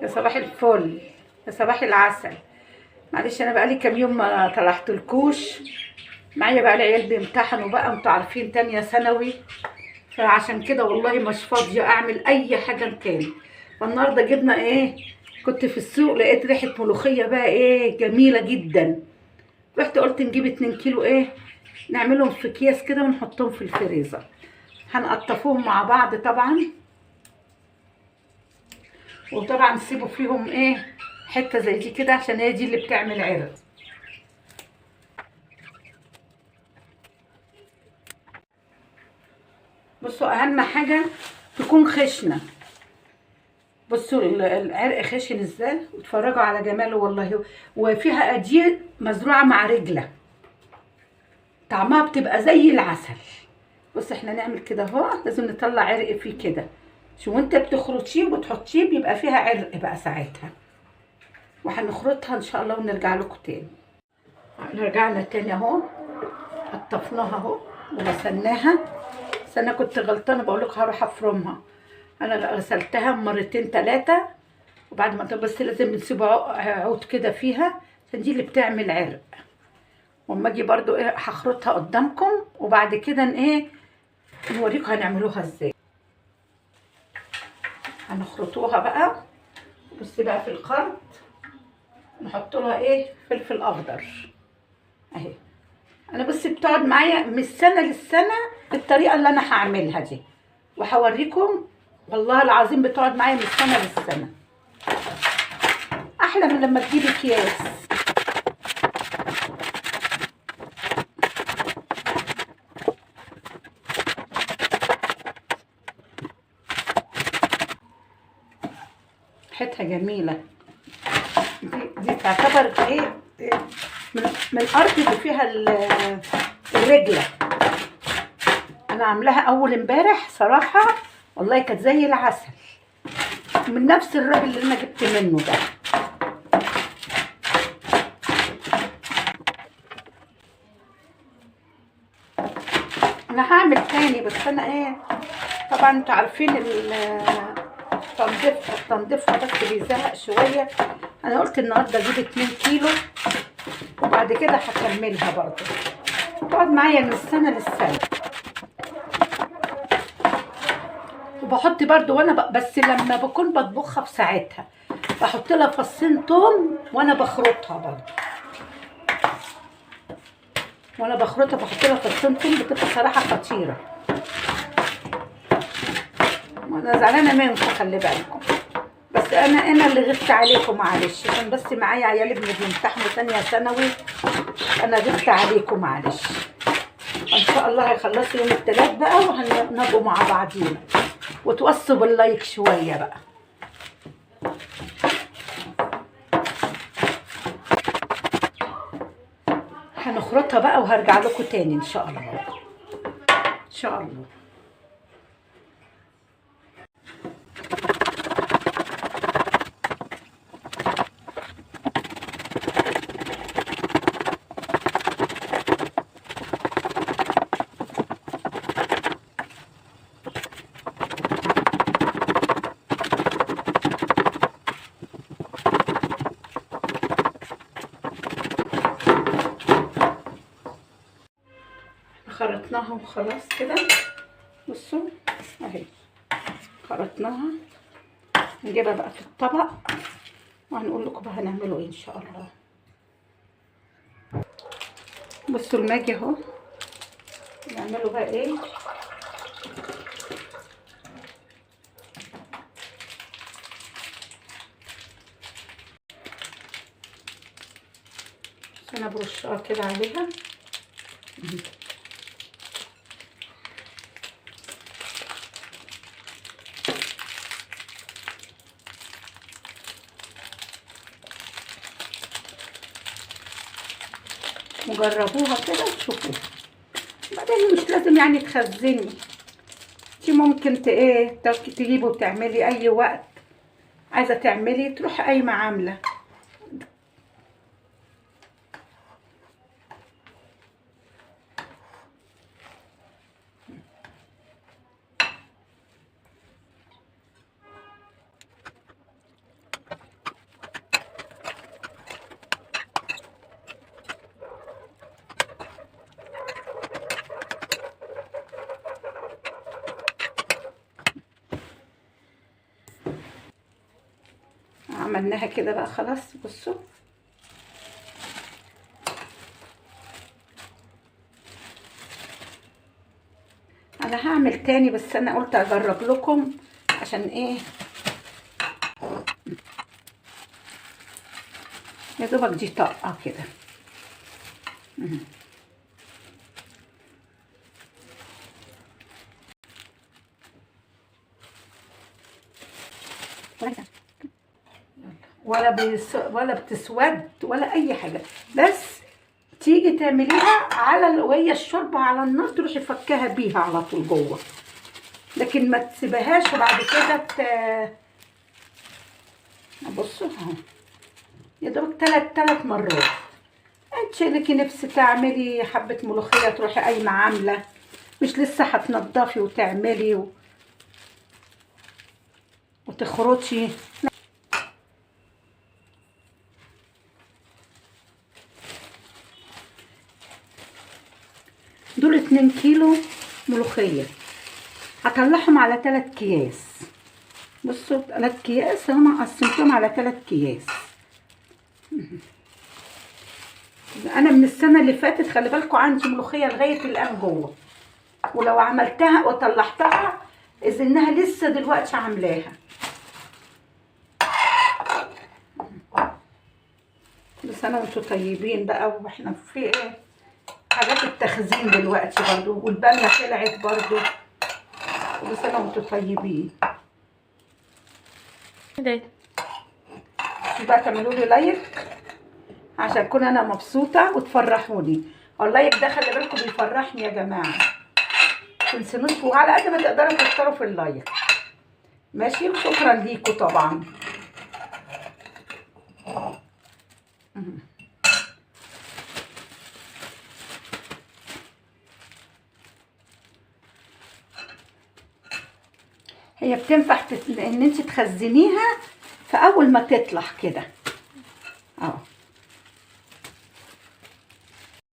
يا صباح الفل، يا صباح العسل. معلش انا بقالي كام يوم ما طلعتلكوش. معايا بقى العيال بيمتحنوا بقى، انتوا عارفين تانية ثانوي، فعشان كده والله مش فاضيه اعمل اي حاجه كان. فالنهارده جبنا ايه، كنت في السوق لقيت ريحه ملوخيه بقى ايه جميله جدا. رحت قلت نجيب 2 كيلو ايه، نعملهم في اكياس كده ونحطهم في الفريزر. هنقطفوهم مع بعض طبعا، وطبعا نسيبوا فيهم ايه حته زي دي كده عشان هي دي اللي بتعمل عرق. بصوا اهم حاجه تكون خشنه. بصوا العرق خشن ازاي، واتفرجوا على جماله والله. وفيها اديل مزروعه مع رجله، طعمها بتبقى زي العسل. بص احنا نعمل كده اهو، لازم نطلع عرق فيه كده. شو وانت بتخرطيه وبتحطيه بيبقى فيها عرق بقى ساعتها. وهنخرطها ان شاء الله ونرجع لكم تاني. رجعنا تاني اهو، قطفناها اهو وغسلناها. بس انا كنت غلطانه، بقول لكم هروح افرمها. انا غسلتها مرتين ثلاثه، وبعد ما بس لازم نسيب عود كده فيها عشان دي اللي بتعمل عرق. واما اجي برضو ايه هخرطها قدامكم، وبعد كده ايه نوريكم هنعملوها ازاي. هنخرطوها بقى. بصي بقى في الخرط نحط لها ايه فلفل اخضر اهي. انا بصي بتقعد معايا من السنه للسنه بالطريقه اللي انا هعملها دي، وهوريكم. والله العظيم بتقعد معايا من السنه للسنه، احلى من لما تجيبي اكياس. ريحتها جميله. دي تعتبر ايه من الارض اللي فيها الرجله. انا عاملاها اول امبارح صراحه، والله كانت زي العسل، من نفس الراجل اللي انا جبت منه ده. انا هعمل تاني، بس انا ايه طبعا انتوا عارفين تنظيفها بس بيزهق شويه. انا قلت النهارده اجيب 2 كيلو، وبعد كده هكملها برضه. تقعد معايا من السنه للسنه. وبحط برضه وانا بس لما بكون بطبخها في ساعتها بحط لها فصين توم وانا بخرطها برضه. وانا بخرطها بحط لها فصين توم، بتبقى صراحه خطيره. وانا زعلانه منكم خلي بالكم، بس انا اللي غبت عليكم معلش، عشان بس معايا عيال ابني بيمتحنوا ثانيه ثانوي. انا غبت عليكم معلش. ان شاء الله هيخلصوا يوم الثلاث بقى، وهنبقوا مع بعضينا. وتوصوا باللايك شويه بقى. هنخرطها بقى وهرجع لكم تاني ان شاء الله. ان شاء الله. خرطناها وخلاص كده. بصوا اهي خرطناها. نجيبها بقى في الطبق وهنقول لكم بقى هنعمله ايه ان شاء الله. بصوا الماجي اهو، نعمله بقى ايه. انا برشها كده عليها. وجربوها كده وشوفوا. بعدين مش لازم يعني تخزني، انت ممكن ايه تجيبي وتعملي اي وقت عايزه تعملي، تروحي قايمه عامله. عملناها كده بقى خلاص. بصوا انا هعمل تاني، بس انا قلت اجرب لكم عشان ايه، يا دوبك دي طاقه كده. ولا بتسود ولا اي حاجه، بس تيجي تعمليها على وهي الشوربه على النار، تروحي فكها بيها على طول جوه، لكن ما تسيبهاش وبعد كده بصوا اهو، يا دوبك تلات مرات. انت لك نفس تعملي حبه ملوخيه تروحي قايمه عامله، مش لسه هتنضفي وتعملي وتخرطي. دول 2 كيلو ملوخيه، هطلعهم على 3 اكياس. بصوا 3 اكياس هم قسمتهم على 3 اكياس. انا من السنه اللي فاتت خلي بالكم عندي ملوخيه لغايه الان جوه، ولو عملتها وطلعتها اذ انها لسه دلوقتي عاملاها. كل سنه وانتم طيبين بقى، واحنا في ايه حاجات التخزين دلوقتي برضو، والباميه طلعت برضو. كل سنه وانتم طيبين. بقى تعملوا لي لايك عشان اكون انا مبسوطه وتفرحوني. اللايك ده خلي بالكم بيفرحني يا جماعه، متنسونوش، وعلى قد ما تقدروا تكتروا في اللايك ماشي. وشكرا ليكم طبعا. هي بتنفع ان انت تخزنيها في اول ما تطلع كده،